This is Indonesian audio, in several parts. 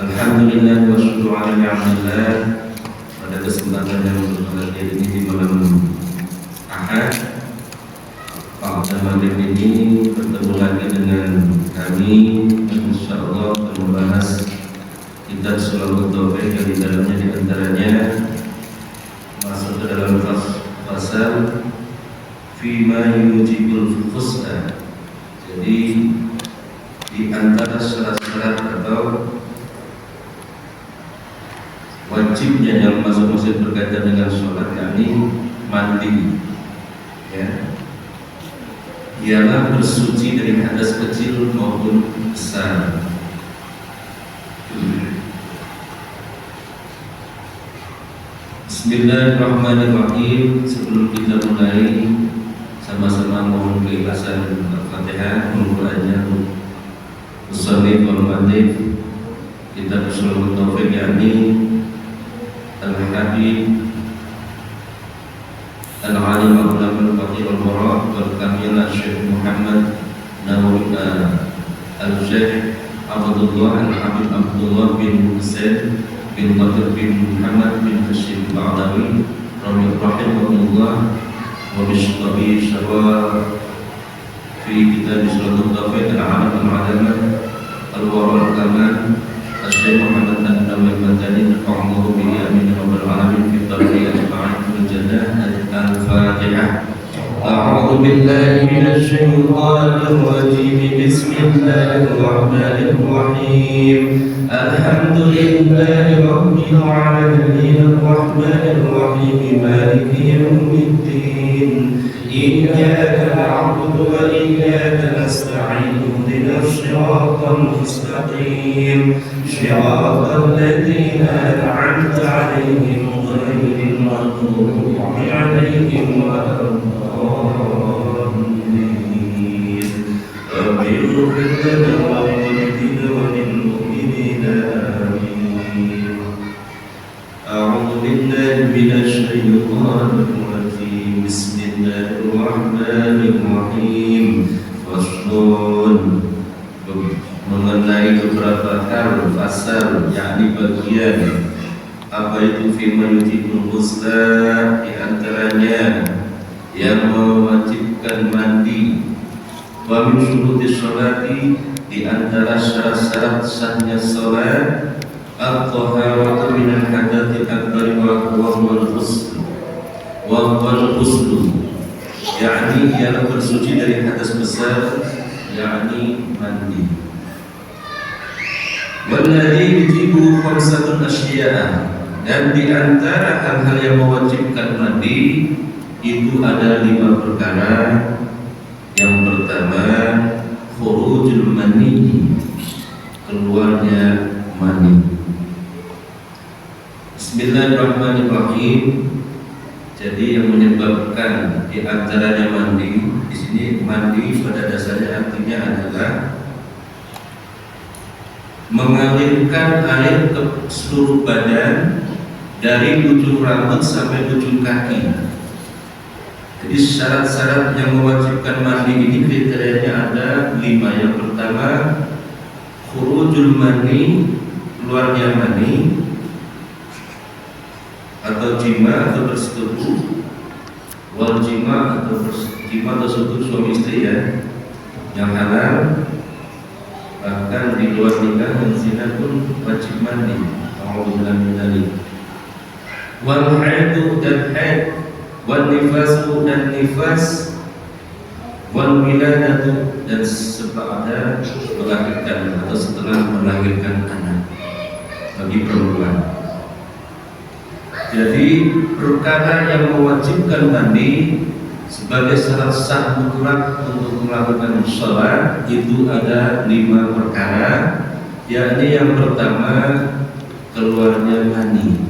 Alhamdulillah wa syukur ala ni'matillah. Pada kesempatan yang berbahagia ini di malam Ahad pada maghrib ini bertemu lagi dengan kami, insyaallah untuk membahas kitab Sullamut Taufik yang di dalamnya diantaranya masuk ke dalam fasal fima yujibul khusna. Jadi di antara syarat-syarat atau wajibnya yang masuk berkaitan dengan sholat, yakni mandi, ya, ialah bersuci dari hadas kecil maupun besar. Bismillahirrahmanirrahim. Sebelum kita mulai, sama-sama mohon keikhlasan Al-Fatihah, mulanya Musallin wal Madif kitab Sullamut Taufik, yakni Al-Habib Al-Alim Al-Ulama Al-Fatih Al-Murad Wal-Kamil Syekh Muhammad Nawawi Al-Syekh Abdullah Al-Habib Abdullah bin Husain bin Qadir bin Muhammad bin Hashim Ba'dawi rahimahullah wa bishtabi syawar fi kitab Sullamut Taufik Al-Alam Al-Alamat Al-Wara Al-Kamal Syekh Muhammad An-Nawawi Madani Allahu bihi amin rabbal alamin fi tariqil ma'rifil jannah. Al-Fatihah. A'udzu billahi minasy syaithanir rajim. Bismillahir rahmanir rahim. Alhamdulillahi rabbil alamin arrahmanir rahim maliki yaumiddin. Iyyaka na'budu wa iyyaka nasta'in. Ihdinas siratal mustaqim. Shiratal ladzina an'amta 'alaihim ghairil maghdubi 'alaihim waladdallin. Rabbil ighfir wa lil mu'minina amin. A'udzu billahi minasy syaithanir rajim. Bismillahirrahmanirrahim. Faslun, mengenai beberapa hal fasal, yakni bagian apa itu fima yujibul ghusla, di antaranya yang mewajibkan mandi, wa min syurutis sholati, di antara syarat-syarat sahnya salat, at-taharatu minal hadatil akbar wa huwal ghusl, yakni ialah bersuci dari hadas besar, yakni mandi. Walladzi yujibu khamsatun asya'a, dan di antara hal-hal yang mewajibkan mandi itu ada 5 perkara. Yang pertama, khurujul mani, keluarnya mani. Bismillahirrahmanirrahim. Jadi yang menyebabkan di antaranya mandi, di sini mandi pada dasarnya artinya adalah mengalirkan air ke seluruh badan dari ujung rambut sampai ujung kaki. Jadi syarat-syarat yang mewajibkan mandi ini kriterianya ada 5. Yang pertama, khurujul mani, keluarnya mani atau jima atau bersetubuh, wal jima atau bersetubuh suami istri, ya, yang halal. Bahkan di luar nikah dan zina pun wajib mandi. Alhamdulillah min dzalik. Wal haidu, dan haid, wal nifasu, dan nifas, wal wiladatu, dan seba'da melahirkan atau setelah melahirkan anak bagi perempuan. Jadi perkara yang mewajibkan mandi sebagai syarat sah mutlak untuk melakukan sholat itu ada 5 perkara, yakni yang pertama, keluarnya mani.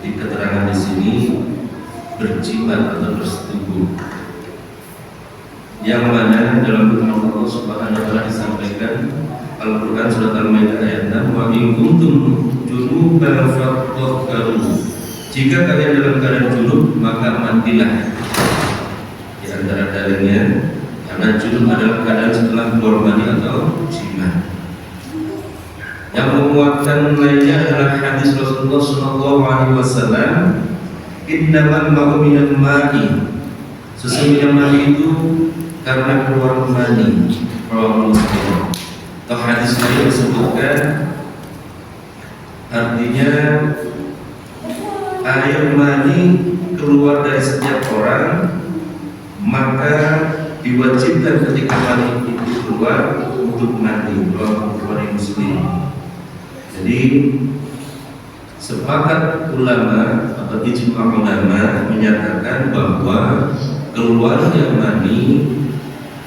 Di keterangan di sini berjimat atau bersetubuh, yang mana dalam firman Allah Subhanahu wa taala disampaikan Al-Qur'an surat Al-Maidah ayat 6, wa in kuntum junuban fatahharu, jika kalian dalam keadaan junub maka mandilah. Antara dalilnya, karena junub adalah keadaan setelah keluar mani atau jima. Yang menguatkan lainnya adalah hadis Rasulullah SAW, innamal ma'u minal ma'i, sesungguhnya mani itu karena keluar mani. Rawahu Muslim. Atau hadis lain disebutkan, artinya air mani keluar dari setiap orang, maka diwajibkan ketika mani itu keluar untuk mandi. Rawahu Muslim. Jadi sepakat ulama atau ijma ulama menyatakan bahwa keluarnya mani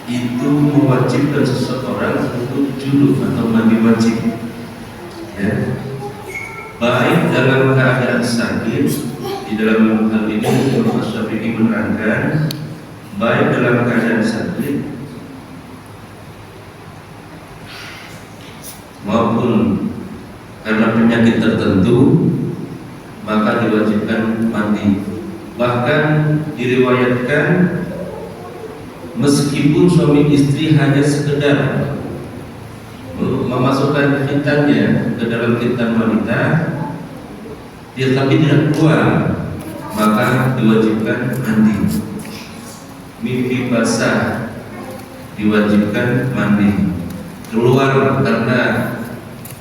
itu mewajibkan seseorang untuk junub atau mandi wajib, ya. Baik dalam keadaan sakit, di dalam hal ini Imam Syafi'i menerangkan, baik dalam keadaan sakit maupun karena penyakit tertentu, maka diwajibkan mandi. Bahkan diriwayatkan meskipun suami istri hanya sekedar memasukkan khitannya ke dalam khitan wanita, dia tapi tidak keluar, maka diwajibkan mandi. Mimpi basah diwajibkan mandi. Keluar karena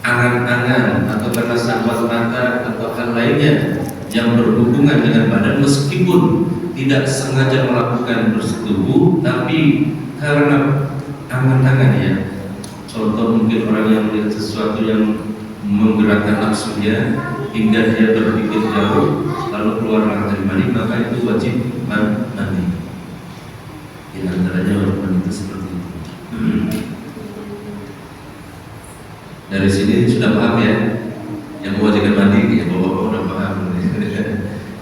angan-angan atau karena syahwat mata atau hal lainnya yang berhubungan dengan badan, meskipun tidak sengaja melakukan bersetubuh, tapi karena angan-angan, ya. Contoh mungkin orang yang melihat sesuatu yang menggerakkan nafsunya hingga dia berpikir jauh lalu keluar dari mani, maka itu wajib mandi. Di antaranya wajib mandi itu seperti itu. Dari sini sudah paham, ya, yang mewajibkan mandi, ya bapak-bapak sudah paham.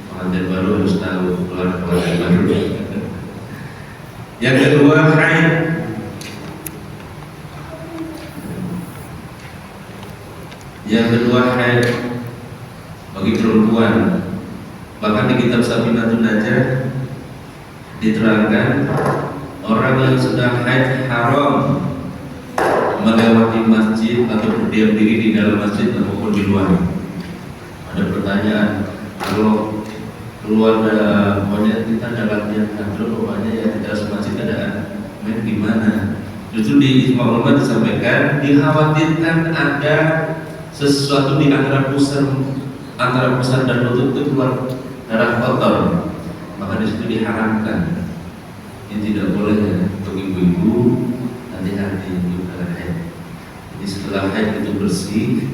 Pengantin baru harus tahu keluar baru. Yang kedua, haid. Yang kedua, haid bagi perempuan. Bahkan di kitab Safinatun Najah diterangkan orang yang sedang haid haram melewati masjid atau berdiam diri di dalam masjid maupun di luar. Ada pertanyaan, kalau keluar pokoknya kita ada latihan hadro, pokoknya ya di dalam masjid ada main gimana? Justru di ijma ulama disampaikan dikhawatirkan ada sesuatu di antara pusar dan lutut itu keluar darah kotor, maka di situ diharamkan. Ini tidak boleh, ya, untuk ibu-ibu, hati-hati untuk haid. Jadi setelah haid itu bersih,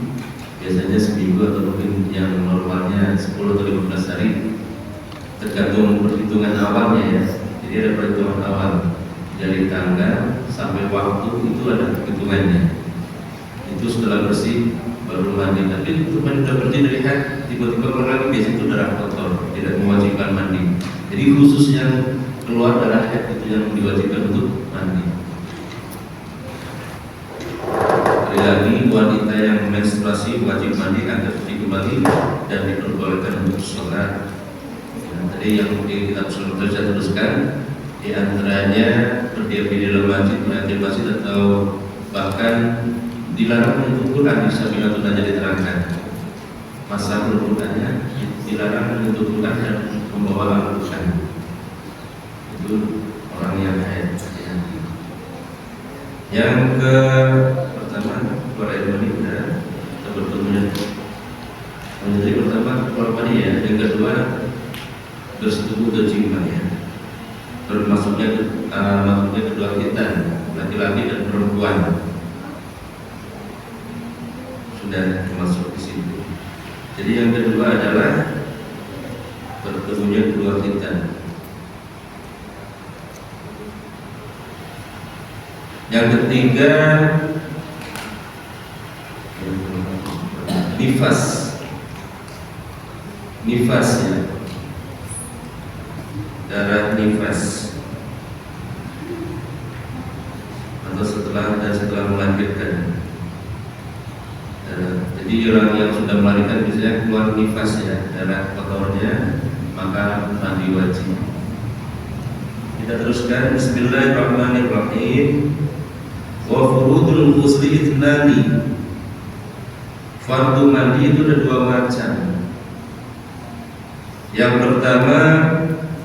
biasanya seminggu atau mungkin yang normalnya 10 atau 15 hari, tergantung perhitungan awalnya, ya. Jadi ada perhitungan awal dari tanggal sampai waktu itu ada perhitungannya. Itu setelah bersih baru mandi. Tapi itu sudah bersih dari haid, tiba-tiba keluar lagi, biasanya itu darah kotor, tidak mewajibkan mandi. Jadi khusus yang keluar darah haid itu yang diwajibkan untuk mandi. Lagi wanita yang menstruasi wajib mandi agar suci kembali dan diperbolehkan untuk sholat. Tadi yang mungkin kita sudah teruskan, di antaranya berdiam di dalam masjid, mengajar masjid, atau bahkan dilarang menutup Quran. Di Safinatun Najah diterangkan masa Qurannya dilarang menutup Quran dan membawa Al-Quran. Itu orang yang haid. Yang pertama, keluar air mani sudah bertemunya. Jadi pertama keluar mani, ya. Yang kedua bersetubuh atau jima, ya. Maksudnya kedua kita, laki-laki dan perempuan, sudah masuk di situ. Jadi yang kedua adalah bertemunya kedua kita. Yang ketiga nifas, ya, darah nifas atau setelah melahirkan. Jadi orang yang sudah melahirkan biasanya keluar nifas, ya, darah kotornya, maka mandi wajib. Kita teruskan. Bismillahirrahmanirrahim. Wa furudul ghusli ithnani. Fardu mandi itu ada dua macam. Yang pertama,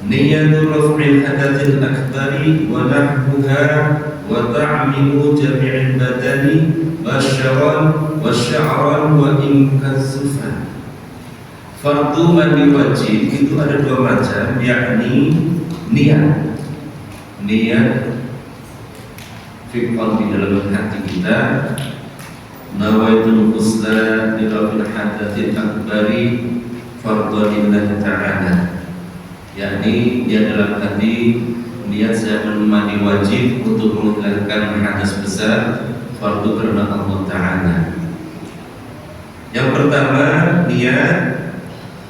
niyatul raf'il hadatsil akbari wa nahwuha wa ta'mimu jami'il badani wasyaran wasya'ran wa inkasufan. Fardu mandi wajib itu ada dua macam, yakni niat fiqhan di dalam hati kita, nawaitul ghusla li raf'il hadatsil akbari fardhillah ta'ala, yakni dia dalam hati niat saya mandi wajib untuk menghilangkan hadas besar fardu karena Allah Ta'ala. Yang pertama niat,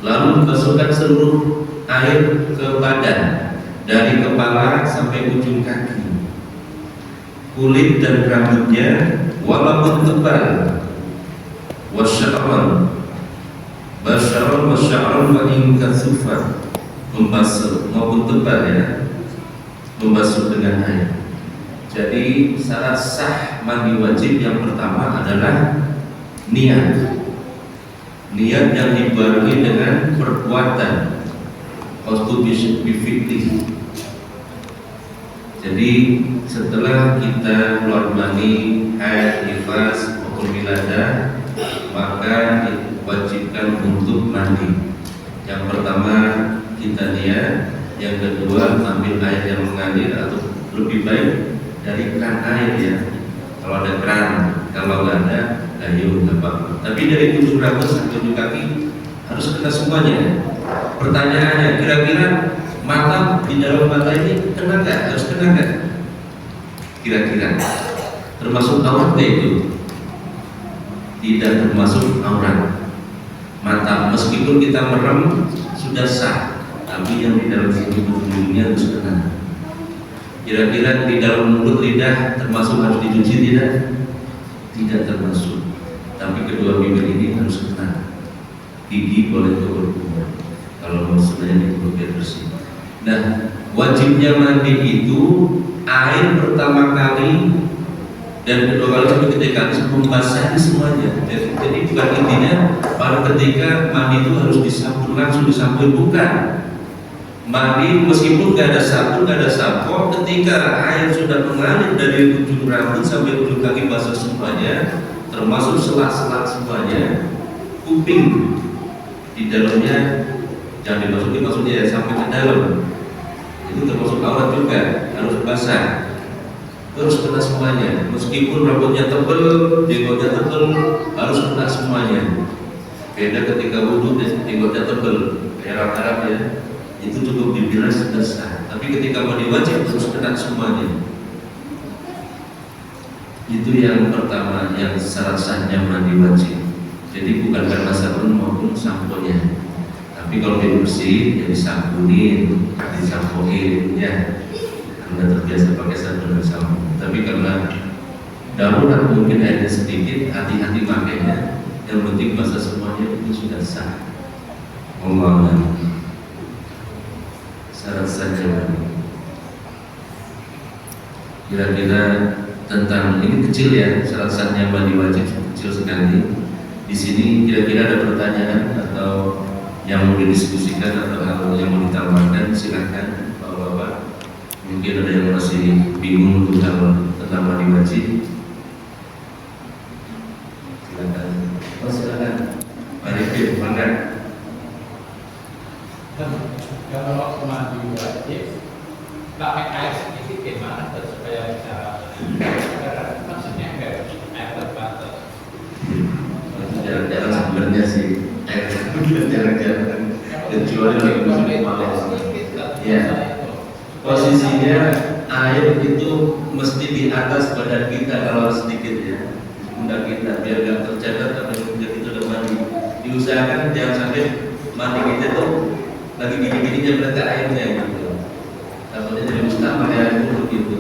lalu masukkan seluruh air ke badan dari kepala sampai ujung kaki, kulit dan rambutnya walaupun tebal, wasya'ran wa inkasufan, membasuh maupun tebal ya, membasuh dengan air. Jadi syarat sah mandi wajib yang pertama adalah niat yang dibarengi dengan perbuatan bifi'li. Jadi setelah kita keluar mani, haid, nifas, maupun wiladah, maka diwajibkan untuk mandi. Yang pertama kita niat, yang kedua ambil air yang mengalir atau lebih baik dari keran air ya. Kalau ada keran, kalau nggak ada, ayo nggak apa-apa. Tapi dari ujung rambut sampai ujung kaki harus kena semuanya. Pertanyaannya, kira-kira mata di dalam mata ini kena nggak? Harus kena nggak? Kira-kira termasuk aurat itu? Tidak termasuk aurat. Mata meskipun kita merem sudah sah, tapi yang di dalam hidungnya harus kena. Kira-kira di dalam mulut lidah termasuk harus dicuci tidak? Tidak termasuk. Tapi kedua bibir ini harus kena. Gigi boleh berkurang kalau maksudnya itu biar bersih. Nah, wajibnya mandi itu air pertama kali dan kedua kali sampai ketiga kali sebelum basah semuanya. Jadi bukan intinya pada ketika mandi itu harus disapu langsung disapu, bukan. Mandi meskipun gak ada sapu, gak ada sampo, ketika air sudah mengalir dari ujung rambut sampai ujung kaki basah semuanya, termasuk sela-sela semuanya, kuping di dalamnya jangan dimasuki, maksudnya ya sampai ke dalam, itu termasuk aurat juga, harus basah, terus kena semuanya. Meskipun rambutnya tebal, jenggotnya tebal, harus kena semuanya. Beda ketika wudhu dan jenggotnya tebal, kayak Arab ya, itu cukup dibilang sudah sah. Tapi ketika mandi wajib harus kena semuanya. Itu yang pertama, yang syarat sahnya mandi wajib. Jadi bukan karena sabun maupun samponya. Tapi kalau dia bersih, ya disampunin, disampoin, ya. Anda terbiasa pakai sabun dan sampo. Tapi karena darurat mungkin airnya sedikit, hati-hati makainya. Yang penting basah semuanya itu sudah sah. Allah syarat saja. Kira-kira tentang ini kecil ya, syarat sahnya mandi wajib kecil sekali. Di sini kira-kira ada pertanyaan atau yang mau didiskusikan atau hal yang mau ditambahkan, silahkan Bapak-bapak. Mungkin ada yang masih bingung tentang mandi wajib. Silakan. Oh silakan. Mari Fir, mangga. Kalau mandi wajib, pakai air sedikit gimana supaya bisa maksudnya enggak air terbatas. Jarang-jarang sebenarnya sih air jarang-jarang kecuali lagi musim panas. Ya, posisinya air itu mesti di atas badan kita kalau sedikit ya, pundak kita biar nggak tercatat atau pundak itu udah mandi. Diusahakan jangan sampai mandi kita tuh lagi gini-gini berarti airnya gitu. Takutnya jadi mustahil air itu gitu.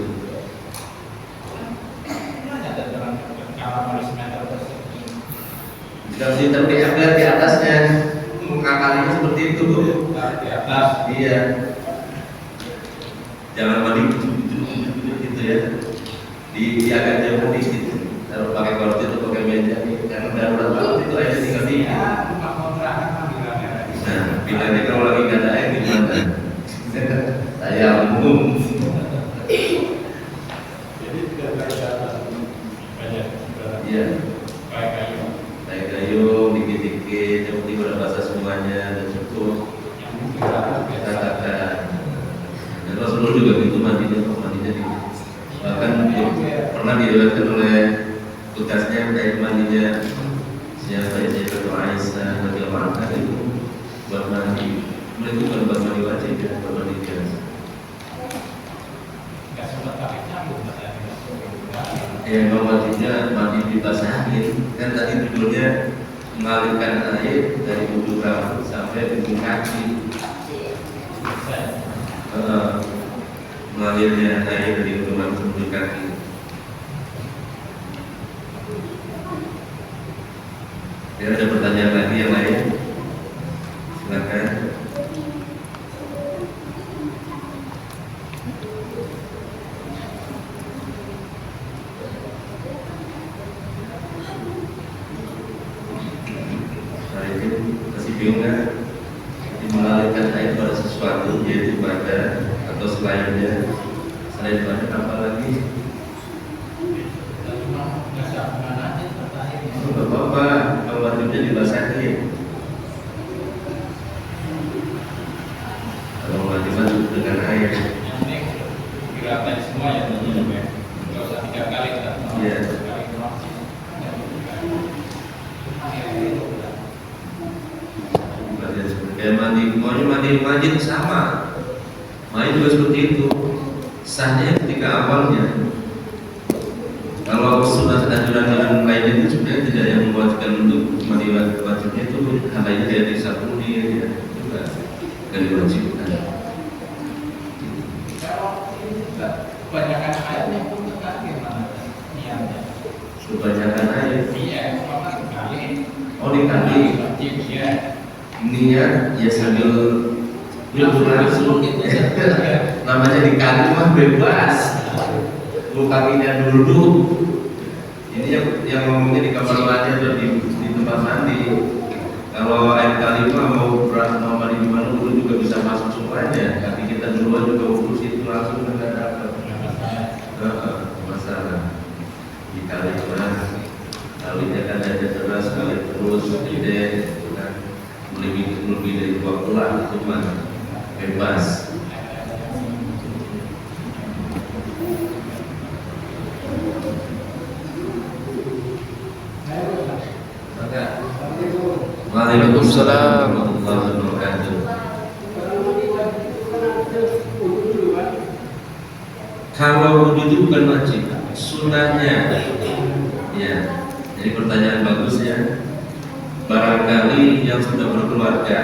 Jadi tapi agar di atasnya mengakalinya seperti itu Bu. Di atas. Iya. Jangan mandi gitu ya. Di agak jauh dikit. Kalau pakai korti atau pakai meja nih, karena darurat banget itu air Iya. Baik kayu. Naik gayung, dikit-dikit, yang penting udah basah semuanya dan cukup. Yang kira Katakan. Dan Rasulullah juga gitu mandinya di. Bahkan pernah diriwayatkan oleh bekasnya kayak mandinya siapa ya, Sayyidatul Aisyah radhiyallahu anha itu buat mandi. Mereka bukan buat mandi wajib ya, buat mandi biasa. nggak sempat tarik nyambung katanya. Ya, memang wajibnya mandi dibasahin. Kan tadi judulnya mengalirkan air dari ujung rambut sampai ujung kaki. Mengalirnya air dari ujung rambut sampai ujung kaki. Ya, ada pertanyaan lagi yang lain? Silakan. Masih bingung kan? Mengalirkan air pada sesuatu, yaitu badan atau selainnya. Selain badan apa lagi? Cuma nggak siap mana aja tertarik. Tidak apa-apa, kalau wajibnya dibasahin. Kalau wajibnya dengan air. Yang penting gerakan semua ya tentu ya. Nggak usah 3 kali kan. Iya. 3 kali doang. Kayak mandi, pokoknya mandi wajib sama. Mandi juga seperti itu. Sahnya ketika awalnya. Kalau sudah anjuran lainnya itu sebenarnya tidak yang mewajibkan untuk mandi wajibnya itu hanya kayak disabuni ya, juga nggak diwajibkan. Kebanyakan airnya pun kan gimana niatnya? Kebanyakan air. Iya, cuma sekali. Oh dikali. Wajib ya. Niat ya sambil langsung gitu. Namanya dikali mah bebas. Kakinya dulu. Ini yang ngomongnya di kamar mandi atau di tempat mandi. Kalau air kali mah mau mandi di mana dulu juga bisa masuk semuanya. Kaki kita duluan juga urus itu langsung nggak ada masalah. Di kali mah kalinya kan ada terus kali terus gede, kan lebih dari 2 bulan itu mah bebas. Waalaikumsalam warahmatullahi wabarakatuh. Kalau wudhu itu bukan wajib, sunnahnya. Ya, jadi pertanyaan bagus ya. Barangkali yang sudah berkeluarga,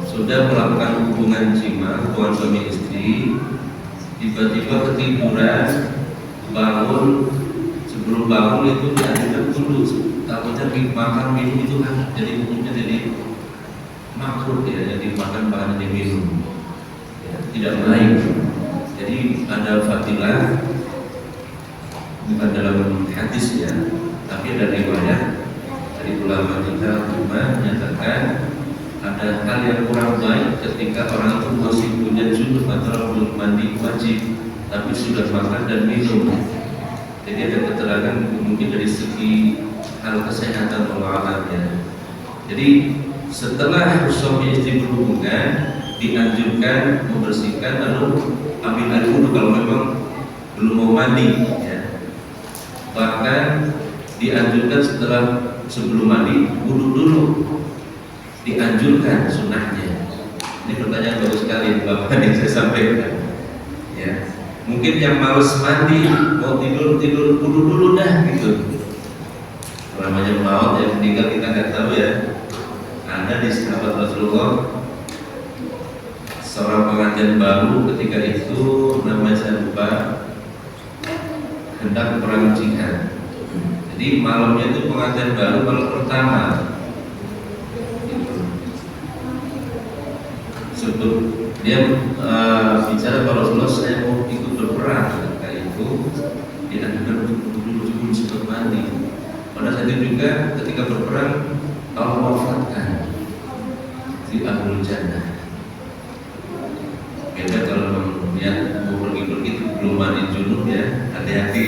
sudah melakukan hubungan jima, hubungan suami istri, tiba-tiba ketiduran, bangun, sebelum bangun itu dianjurkan dulu. Takutnya makan minum itu kan jadi hukumnya jadi makruh ya, jadi makan bahan yang minum ya, tidak baik. Jadi ada fadilah bukan dalam hadis ya, tapi ada riwayat dari ulama kita menyatakan ada hal yang kurang baik ketika orang itu masih punya junub atau belum mandi wajib, tapi sudah makan dan minum. Jadi ada keterangan mungkin dari segi hal kesehatan olahraganya. Jadi setelah suami istri berhubungan dianjurkan membersihkan lalu ambil air wudhu kalau memang belum mau mandi ya. Bahkan dianjurkan sebelum mandi wudhu dulu, dianjurkan sunnahnya. Ini pertanyaan bagus sekali Bapak yang saya sampaikan ya. Mungkin yang males mandi mau tidur wudhu dulu dah gitu. Namanya maut yang meninggal kita nggak tahu ya. Ada di sahabat Rasulullah seorang pengantin baru ketika itu namanya saya lupa, hendak perang jihad. Jadi malamnya itu pengantin baru malam pertama. Sebelum dia bicara kalau Rasulullah saya mau ikut berperang ketika itu dia akan dulu sebelum mandi. Pada saat itu juga ketika berperang Allah wafatkan di Ahlul Jannah. Beda kalau dia mau pergi itu belum mandi junub ya, hati-hati.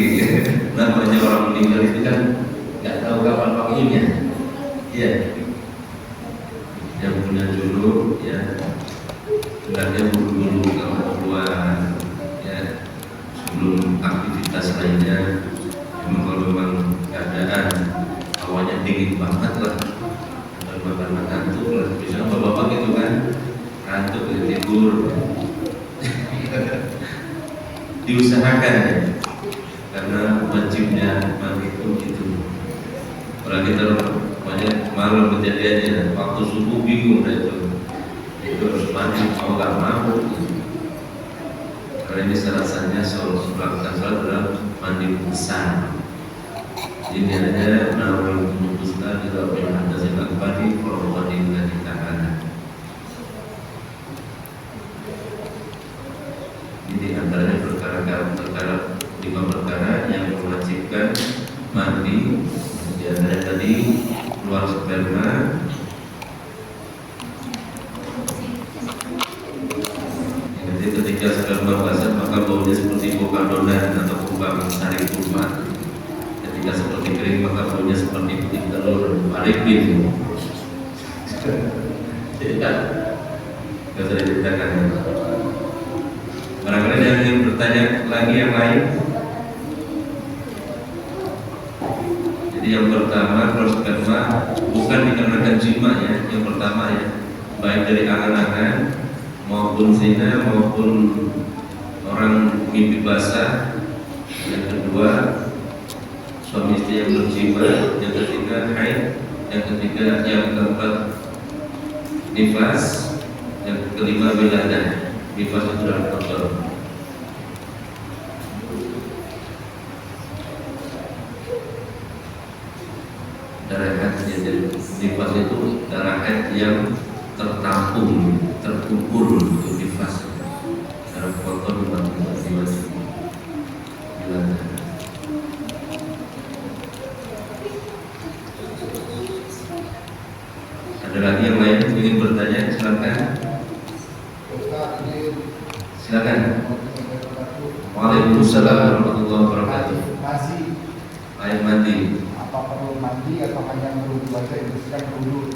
Namanya orang meninggal itu kan kapan waktunya? Iya. Yang punya junub ya, hendaknya buru-buru kalau keluar ya, sebelum aktivitas lainnya. Kalau memang keadaan awalnya dingin banget lah, dan makan ngantuk lah, bisa bapak-bapak gitu kan, ngantuk tidur. Diusahakan ya, karena wajibnya mandi itu. Kalau kita banyak malam kejadiannya, waktu subuh bingung itu harus mandi mau nggak mau. Karena ini rasanya melakukan sholat dalam mandi besar. Ini ada nawal memutuskan juga berada sebagai badi perwadi dan dikatakan. Ini antaranya perkara 5 perkara yang mewajibkan mandi. Di antara tadi keluar sperma, jadi ketika sperma basah maka baunya seperti bau adonan atau kubang sari kurma. Ketika seperti kering maka baunya seperti putih telur arifin. Tidak usah diceritakan. Barangkali ada yang ingin bertanya lagi yang lain. Jadi yang pertama, kalau sperma bukan dikarenakan jima ya. Yang pertama ya, baik dari angan-angan maupun zina maupun orang mimpi basah. Yang kedua, suami istri yang berjima. Yang ketiga, haid. Yang ketiga, yang keempat, nifas. Yang kelima, wiladah. Nifas itu adalah kotor. Darah haid, jadi nifas itu darah haid yang tertampung, terkumpul untuk nifas. Darah kotor bukan nifas. Ada lagi yang lain yang ingin bertanya? Silakan. Silakan. Waalaikumsalam warahmatullahi wabarakatuh. Air mandi. Apa perlu mandi atau hanya perlu dibaca dibersihkan dulu?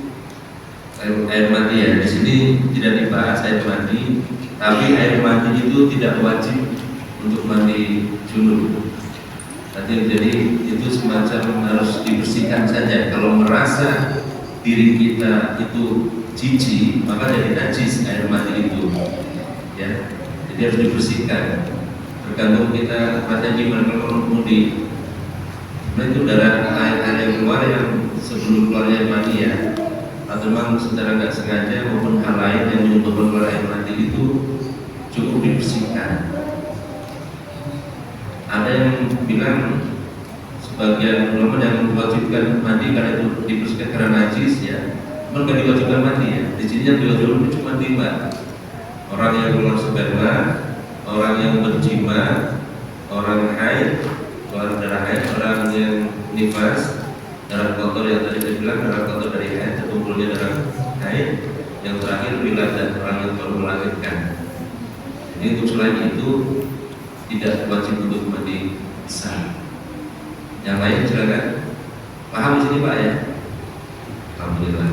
Air mandi ya. Di sini tidak dibahas air mandi, tapi air mandi itu tidak wajib untuk mandi junub. Jadi itu semacam harus dibersihkan saja. Kalau merasa diri kita itu jijik, maka jadi najis air mandi itu. Ya, jadi harus dibersihkan. Tergantung kita pada gimana kalau mudi. Nah itu darah air yang keluar yang sebelum keluarnya air mandi ya, atau memang secara nggak sengaja maupun hal lain yang menyebabkan keluar air mandi itu cukup dibersihkan. Ada yang bilang sebagian ulama yang diwajibkan mandi karena itu dibersihkan karena najis ya, mereka diwajibkan mandi ya. Di sini yang diwajibkan cuma 5. Orang yang keluar sperma, orang yang berjima, orang haid, keluar darah haid, orang yang nifas, darah kotor yang tadi saya bilang, darah kotor dari haid, terkumpulnya darah haid, yang terakhir wiladah, orang yang baru melahirkan. Jadi untuk selain itu tidak wajib untuk mandi besar. Yang lain silakan. Paham di sini Pak ya? Alhamdulillah.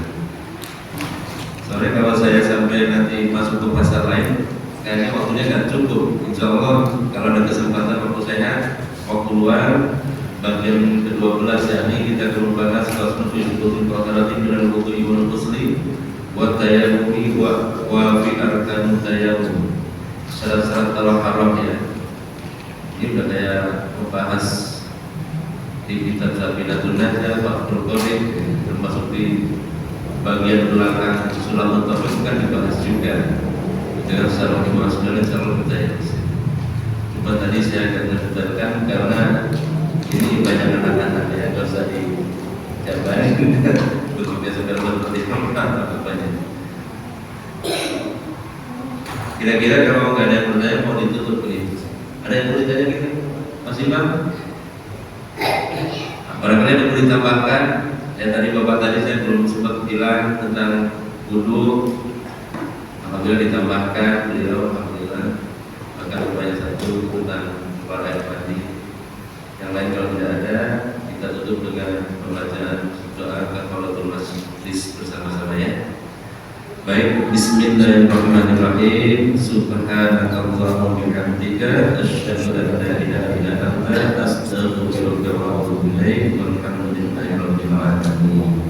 Sore kalau saya sampai nanti masuk ke pasar lain, kayaknya waktunya nggak cukup. Insya Allah kalau ada kesempatan waktu sehat, waktu luar bagian ke-12 yakni kita merupakan salah satu syukur qadaratin dan wudu iwan muslim wa tayammumi wa fi arkan tayammum. Syarat-syarat kalau haram ya. Ini udah kayak membahas di kitab Safinatun Najah Pak Qadir, termasuk di bagian belakang Sulamun Tauhid kan dibahas juga dengan secara luas dan secara detail. Cuma tadi saya akan menjelaskan karena ini banyak anak-anak yang nggak usah dijabarin bentuknya sudah seperti apa banyak. Kira-kira kalau nggak ada yang bertanya mau ditutup ini. Ada yang mau ditanya gitu? Mas Imam? Barangkali ada yang ditambahkan. Ya tadi Bapak tadi saya belum sempat bilang tentang wudu. Alhamdulillah ditambahkan beliau, alhamdulillah. Maka upaya satu tentang keluar air mandi. Yang lain kalau tidak ada kita Kita tutup dengan pembacaan doa kafaratul majlis bersama-sama ya. Baik, bismillahirrahmanirrahim. Subhanakallahumma bihamdika asyhadu an la ilaha illa anta astaghfiruka wa atubu ilaik. Walhamdulillahi rabbil alamin.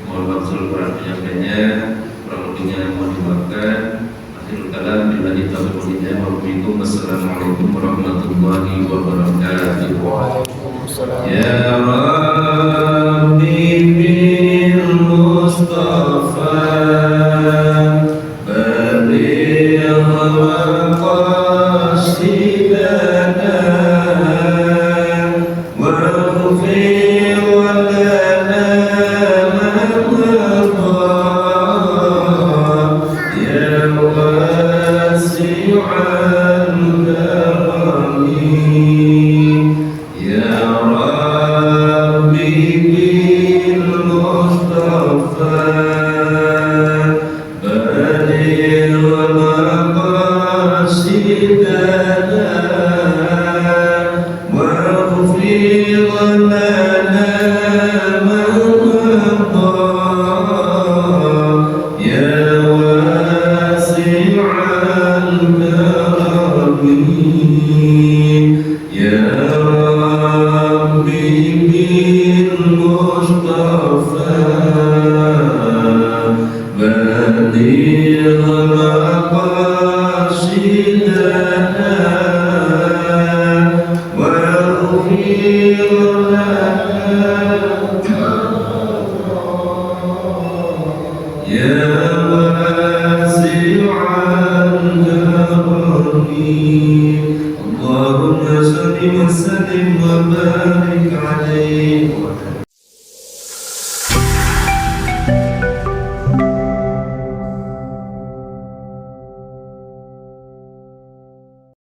Mohon maaf kurang penyampaiannya, kurang lebihnya mohon dimaafkan. Akhirul kalam billahi taufiq wal hidayah. Wassalamualaikum warahmatullahi wabarakatuh. Ya Rabbi bil Mustafa Allahumma salli wa sallim wa barik alaihi